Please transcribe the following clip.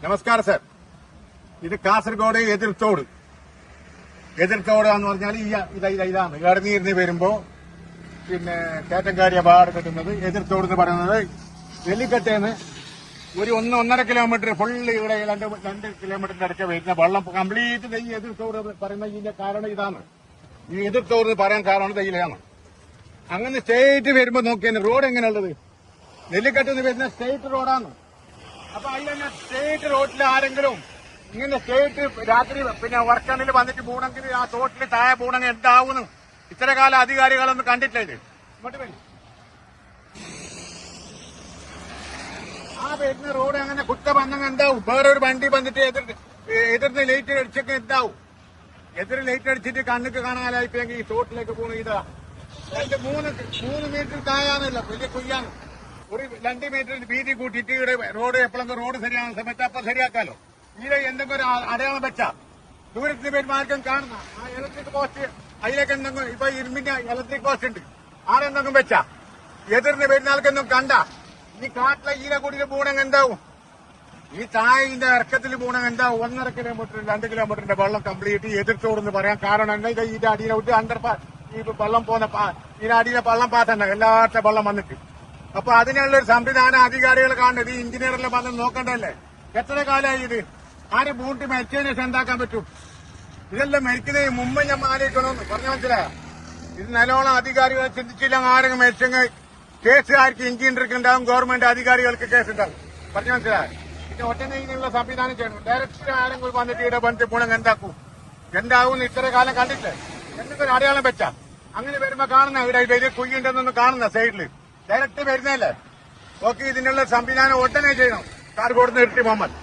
നമസ്കാരം സാർ. ഇത് കാസർഗോഡ് എതിർത്തോട് എന്ന് പറഞ്ഞാൽ ഇതാണ് ഇടനീരിന് വരുമ്പോ പിന്നെ കേറ്റങ്കാരി അപാട് കിട്ടുന്നത് എതിർത്തോട് എന്ന് പറയുന്നത് വെള്ളിക്കട്ടേന്ന് ഒരു 1-1.5 കിലോമീറ്റർ ഫുള്ള് ഇവിടെ 2 കിലോമീറ്ററിന്റെ അടുക്ക വരുന്ന വെള്ളം കംപ്ലീറ്റ് ഈ എതിർത്തോട് പറയുന്ന ഇതിന്റെ കാരണം ഇതാണ്. ഈ എതിർത്തോട് പറയാൻ കാരണം ഇതിലാണ്. അങ്ങനെ സ്റ്റേറ്റ് വരുമ്പോ നോക്കിയാൽ റോഡ് എങ്ങനെയുള്ളത് നെല്ലിക്കട്ടിൽ വരുന്ന സ്റ്റേറ്റ് റോഡാണ്. അപ്പൊ അതിൽ സ്റ്റേറ്റ് റോഡിൽ ആരെങ്കിലും ഇങ്ങനെ സ്റ്റേറ്റ് രാത്രി പിന്നെ വർക്കണിൽ വന്നിട്ട് പോകണമെങ്കിൽ ആ തോട്ടിൽ താഴെ പോകണമെങ്കിൽ എന്താവുന്നു ഇത്ര കാലം അധികാരികളൊന്നും കണ്ടിട്ടില്ല. ഇത് ഇങ്ങോട്ട് വരും ആ വരുന്ന റോഡ് അങ്ങനെ കുറ്റ വന്നെങ്കിൽ എന്താവും? വേറൊരു വണ്ടി വന്നിട്ട് എതിർന്ന് ലൈറ്റ് അടിച്ചൊക്കെ എന്താവും? എതിർ ലൈറ്റ് അടിച്ചിട്ട് കണ്ണുക്ക് കാണാനായിപ്പോയെങ്കിൽ ഈ തോട്ടിലേക്ക് പോകണം. ഇതാ 3 മീറ്റർ താഴാനല്ല, വലിയ കുയ്യാണ്. ഒരു 2 മീറ്റർ വീതി കൂട്ടിയിട്ട് ഇവിടെ റോഡ് എപ്പോഴെങ്കിലും റോഡ് ശരിയാകുന്ന സമയത്ത് അപ്പം ശരിയാക്കാലോ. ഇവിടെ എന്തെങ്കിലും ഒരു അടയാളം വെച്ചാ ദൂരത്തിന് പേര് മാർഗം കാണുന്ന ആ ഇലക്ട്രിക് പോസ്റ്റ് അതിലേക്ക് എന്തെങ്കിലും ഇപ്പൊ ഇരുമ്പിന്റെ ഇലക്ട്രിക് പോസ്റ്റ് ഉണ്ട്. ആരെന്തെങ്കിലും വെച്ചാ എതിർന്ന് വരുന്ന ആൾക്കെന്തും കണ്ട ഈ കാട്ടിലെ ഈല കൂടിയിൽ പോകണമെങ്കിൽ എന്താവും? ഈ തായിന്റെ ഇറക്കത്തിൽ പോകണമെങ്കിൽ എന്താവും? 1.5 കിലോമീറ്റർ 2 കിലോമീറ്ററിന്റെ വെള്ളം കംപ്ലീറ്റ് എതിർത്തോടെന്ന് പറയാൻ കാരണം എന്താ? ഇതിന്റെ അടിയിലെ വിട്ട് ഈ വെള്ളം പോകുന്ന ഇതിന്റെ അടിയിലെ വെള്ളം പാത്തണ്ട എല്ലാത്ത വെള്ളം വന്നിട്ട്. അപ്പൊ അതിനുള്ളൊരു സംവിധാനം അധികാരികൾ കാണുന്നത് ഈ എഞ്ചിനീയറെല്ലാം വന്ന് നോക്കണ്ടല്ലേ? എത്ര കാലമായി ഇത്? ആര് ബൂട്ട് മരിച്ചതിന് ശേഷം എന്താക്കാൻ പറ്റും? ഇതെല്ലാം മരിക്കുന്നതിന് മുമ്പ് ഞാൻ ആലോചിക്കണമെന്ന് പറഞ്ഞ മനസ്സിലായോ? ഇത് നല്ലോണം അധികാരികൾ ചിന്തിച്ചില്ല. ആരെങ്കിലും മരിച്ചെങ്കിൽ കേസുകാർക്ക് എഞ്ചിനീയർക്ക് ഉണ്ടാവും, ഗവൺമെന്റ് അധികാരികൾക്ക് കേസുണ്ടാവും. പറഞ്ഞ മനസ്സിലായോ? പിന്നെ ഒറ്റനെയ്യുള്ള സംവിധാനം ചെയ്യണം. ഡയറക്ടർ ആരെങ്കിലും വന്നിട്ട് ഇവിടെ വന്നിട്ട് ഗുണം എന്താക്കും? എന്താവും ഇത്ര കാലം കണ്ടിട്ടില്ലേ? എന്തെങ്കിലും അടയാളം വെച്ചാ അങ്ങനെ വരുമ്പോ കാണുന്ന ഇവിടെ വലിയ കുയ്യുണ്ടെന്നൊന്ന് കാണുന്ന സൈഡില് ഡയറക്റ്റ് വരുന്നല്ലേ? ഓക്കെ, ഇതിനുള്ള സംവിധാനം ഒട്ടനെ ചെയ്യണം. കാസർഗോഡ് നിർത്തി മുഹമ്മദ്.